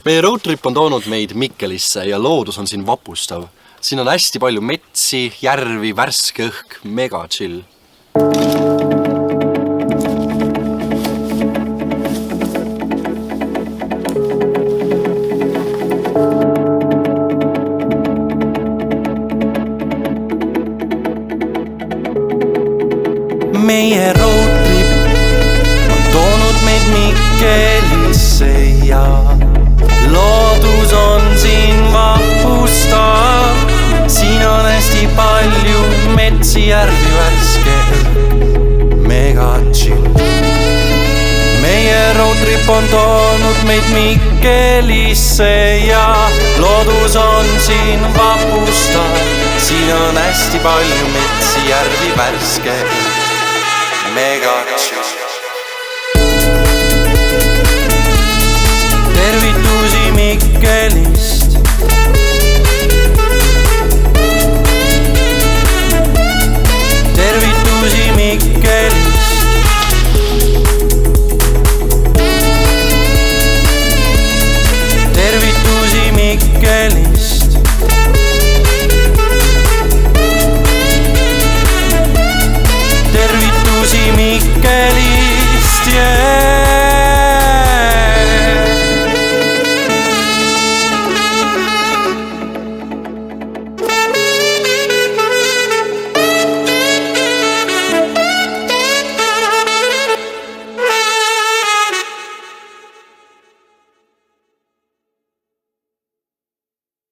Meie roadtrip on toonud meid Mikkelisse ja loodus on siin vapustav. Siin on hästi palju metsi, järvi, värske õhk, mega chill. Meie roadtrip on toonud meid Mikkelisse ja loodus on siin vapustav. Siin on hästi palju metsi, järvi, värske õhk, mega chill. Meie roadtrip on toonud meid Mikkelisse ja loodus on siin vapustav. Siin on hästi palju metsi, järvi, värske õhk, mega chill.